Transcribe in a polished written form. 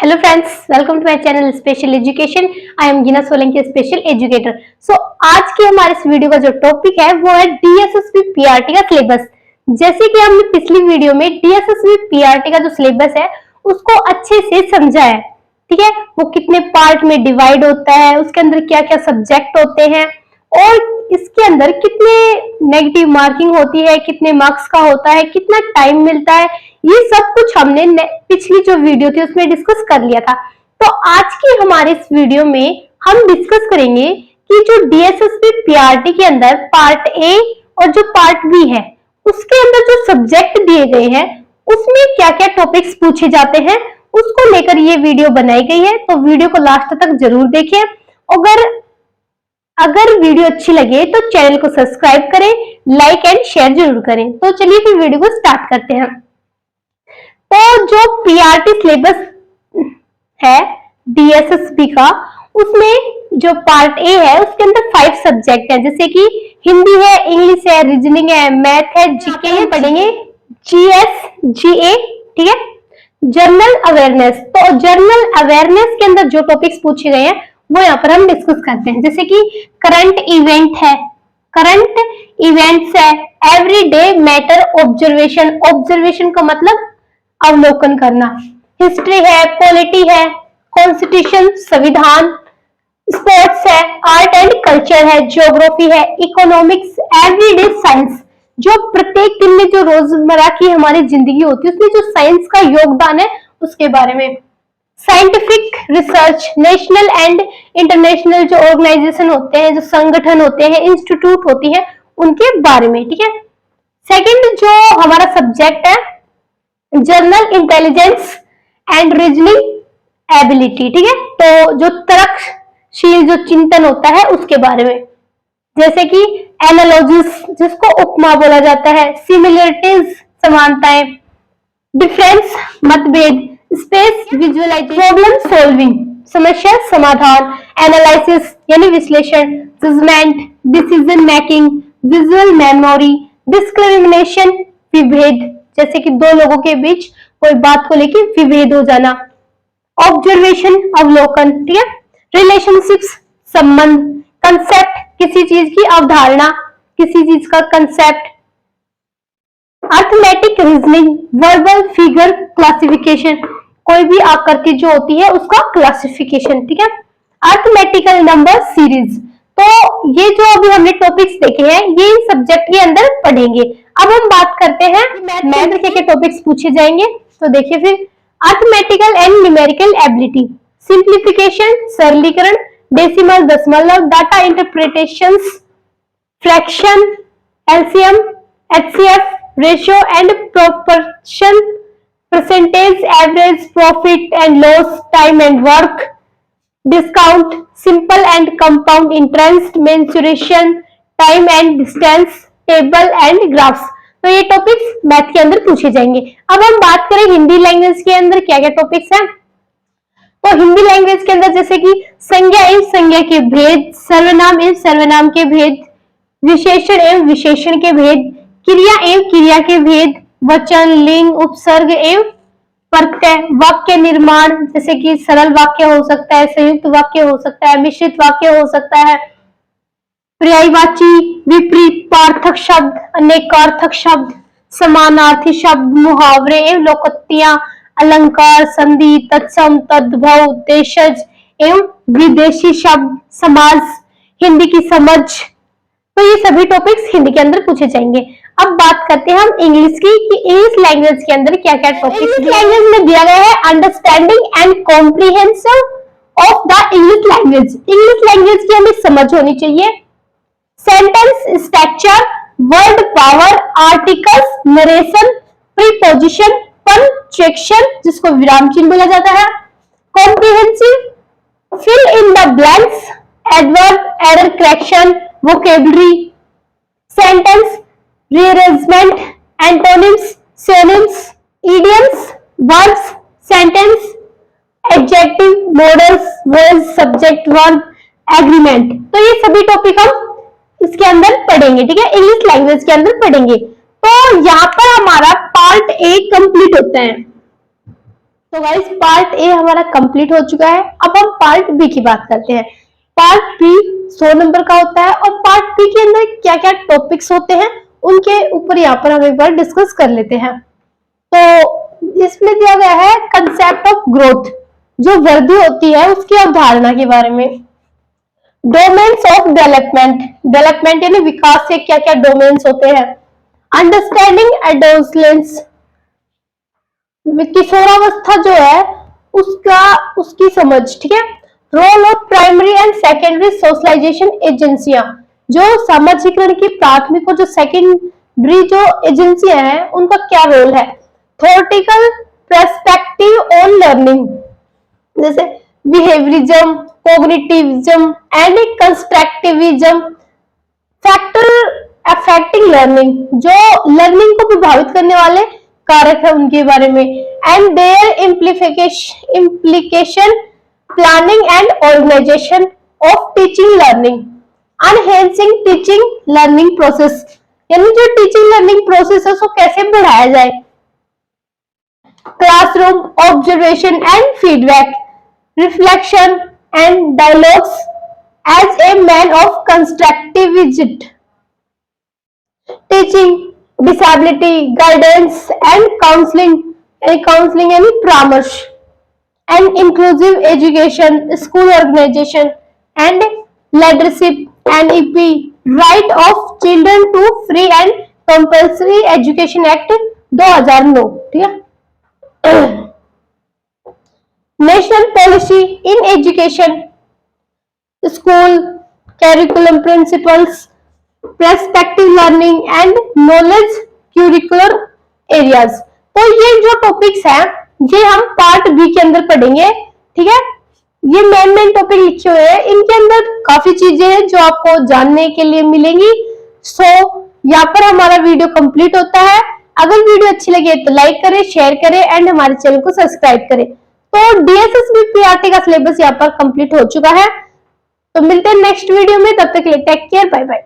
Hello friends, welcome to my channel special education. I am Gina Solanki, special educator. सो आज के हमारे इस वीडियो का जो टॉपिक है वो है डीएसएसबी पीआरटी का सिलेबस। जैसे कि हमने पिछली वीडियो में डीएसएसबी पीआरटी का जो सिलेबस है उसको अच्छे से समझा है, ठीक है। वो कितने पार्ट में डिवाइड होता है, उसके अंदर क्या क्या सब्जेक्ट होते हैं और इसके अंदर कितने नेगेटिव मार्किंग होती है, कितने मार्क्स का होता है, कितना टाइम मिलता है, ये सब कुछ हमने पिछली जो वीडियो थी उसमें डिस्कस कर लिया था। तो आज की हमारे इस वीडियो में हम डिस्कस करेंगे कि जो डीएसएसबी पीआरटी के अंदर पार्ट ए और जो पार्ट बी है उसके अंदर जो सब्जेक्ट दिए गए हैं उसमें क्या क्या टॉपिक्स पूछे जाते हैं, उसको लेकर ये वीडियो बनाई गई है। तो वीडियो को लास्ट तक जरूर देखें। अगर वीडियो अच्छी लगे तो चैनल को सब्सक्राइब करें, लाइक एंड शेयर जरूर करें। तो चलिए फिर वीडियो को स्टार्ट करते हैं। तो जो पीआरटी सिलेबस है डीएसएसबी का, उसमें जो पार्ट ए है उसके अंदर 5 सब्जेक्ट है, जैसे कि हिंदी है, इंग्लिश है, रीजनिंग है, मैथ है, जीके है, पढ़ेंगे जीएस, जीए, ठीक है। जर्नल अवेयरनेस, तो जर्नल अवेयरनेस के अंदर जो टॉपिक्स पूछे गए हैं वो यहाँ पर हम डिस्कस करते हैं। जैसे कि करंट इवेंट है, करंट इवेंट्स है, एवरीडे मैटर ऑब्जर्वेशन, ऑब्जर्वेशन का मतलब अवलोकन करना, हिस्ट्री है, पॉलिटी है, कॉन्स्टिट्यूशन संविधान, स्पोर्ट्स है, आर्ट एंड कल्चर है, ज्योग्राफी है, इकोनॉमिक्स, एवरीडे साइंस, जो प्रत्येक दिन में जो रोजमर्रा की हमारी जिंदगी होती है उसमें जो साइंस का योगदान है उसके बारे में, scientific research, national and international जो ऑर्गेनाइजेशन होते हैं, जो संगठन होते हैं, इंस्टीट्यूट होती है, उनके बारे में, ठीक है। सेकंड जो हमारा सब्जेक्ट है journal intelligence and reasoning ability, ठीक है। तो जो तर्कशील जो चिंतन होता है उसके बारे में, जैसे कि एनालॉजीज जिसको उपमा बोला जाता है, सिमिलरिटीज समानताएं, डिफरेंस मतभेद, स्पेस विजुअलाइजेशन, प्रॉब्लम सॉल्विंग समस्या समाधान, एनालिसिस यानी विश्लेषण, judgement decision making, visual memory, discrimination विभेद, जैसे कि दो लोगों के बीच कोई बात को लेकर विभेद हो जाना, ऑब्जर्वेशन अवलोकन, ठीक है। रिलेशनशिप्स संबंध, कंसेप्ट किसी चीज की अवधारणा, किसी चीज का concept, arithmetic reasoning, verbal figure classification, कोई भी आकृति जो होती है उसका क्लासिफिकेशन, ठीक है। अर्थमेटिकल नंबर सीरीज, तो ये जो अभी हमने टॉपिक्स देखे हैं ये इन सब्जेक्ट के अंदर पढ़ेंगे। अब हम बात करते हैं मैथ के टॉपिक्स पूछे जाएंगे। तो देखिए फिर, arithmetical and numerical ability, simplification सरलीकरण, डेसिमल दशमलव, data interpretations, fraction, LCM, HCF, ratio and proportion, percentage, average, profit and loss, time and work, discount, simple and compound interest, mensuration, time and distance, table and graphs. तो ये topics math के अंदर पूछे जाएंगे। अब हम बात करें हिंदी लैंग्वेज के अंदर क्या क्या टॉपिक्स हैं। तो हिंदी लैंग्वेज के अंदर जैसे कि संज्ञा एवं संज्ञा के भेद, सर्वनाम एवं सर्वनाम के भेद, विशेषण एवं विशेषण के भेद, क्रिया एवं क्रिया के भेद, वचन, लिंग, उपसर्ग एवं प्रत्यय, वाक्य निर्माण, जैसे कि सरल वाक्य हो सकता है, संयुक्त वाक्य हो सकता है, मिश्रित वाक्य हो सकता है, पर्यायवाची, विपरीत पार्थक शब्द, अनेकार्थक शब्द, समानार्थी शब्द, मुहावरे एवं लोकोक्तियां, अलंकार, संधि, तत्सम, तद्भव, देशज एवं विदेशी शब्द, समाज, हिंदी की समझ। तो ये सभी टॉपिक्स हिंदी के अंदर पूछे जाएंगे। अब बात करते हैं हम इंग्लिश की, कि इंग्लिश लैंग्वेज के अंदर क्या क्या टॉपिक्स लैंग्वेज में दिया गया है। Understanding and comprehension of the English language, English language की हमें समझ होनी चाहिए। Sentence structure, word power, articles, narration, preposition, punctuation जिसको विराम चिन्ह बोला जाता है, comprehensive, fill in the blanks, adverb, error correction, vocabulary, sentence rearrangement, antonyms, synonyms, idioms, verbs, sentence, adjective, modals, voice, subject, verb, agreement। तो ये सभी टॉपिक हम इसके अंदर पढ़ेंगे, ठीक है, इंग्लिश लैंग्वेज के अंदर पढ़ेंगे। तो यहाँ पर हमारा पार्ट ए कंप्लीट होता है। तो गाइस पार्ट ए हमारा कंप्लीट हो चुका है। अब हम पार्ट बी की बात करते हैं। पार्ट बी 100 नंबर का होता है और पार्ट बी के अंदर क्या क्या टॉपिक्स होते हैं उनके ऊपर यहाँ पर हम एक बार डिस्कस कर लेते हैं। तो इसमें दिया गया है कंसेप्ट ऑफ ग्रोथ, जो वृद्धि होती है उसकी अवधारणा के बारे में। डोमेन्स ऑफ डेवलपमेंट, डेवलपमेंट यानी विकास के क्या क्या डोमेन्स होते हैं। अंडरस्टैंडिंग एडोलेसेंस, किशोरावस्था जो है उसकी समझ, ठीक है। Role of primary and secondary socialisation एजेंसियां, जो सामाजिकरण की प्राथमिक और जो सेकेंडरी जो एजेंसियां हैं उनका क्या रोल है। थ्योरेटिकल पर्सपेक्टिव ऑन लर्निंग, जैसे behaviourism, cognitivism and constructivism. Factor affecting learning, जो लर्निंग को प्रभावित करने वाले कारक है उनके बारे में। And their implication, planning and organisation of teaching learning. Enhancing teaching learning process, यानी जो टीचिंग लर्निंग प्रोसेस है उसको कैसे बढ़ाया जाए। Classroom observation and feedback, reflection and dialogues as a mean of constructivism. Teaching disability, guidance and counselling यानी परामर्श। And inclusive education, school organisation and leadership. NEP, right of children to free and compulsory education act 2009, ठीक है। National policy in education, school curriculum principles, perspective learning and knowledge curricular areas. तो ये जो topics हैं ये हम part B के अंदर पढ़ेंगे, ठीक है। ये मेन टॉपिक लिखे हुए हैं, इनके अंदर काफी चीजें हैं जो आपको जानने के लिए मिलेंगी। सो यहाँ पर हमारा वीडियो कंप्लीट होता है। अगर वीडियो अच्छी लगे तो लाइक करें, शेयर करें एंड हमारे चैनल को सब्सक्राइब करें। तो DSSB PRT का सिलेबस यहाँ पर कंप्लीट हो चुका है। तो मिलते हैं नेक्स्ट वीडियो में, तब तक के लिए टेक केयर, बाय बाय।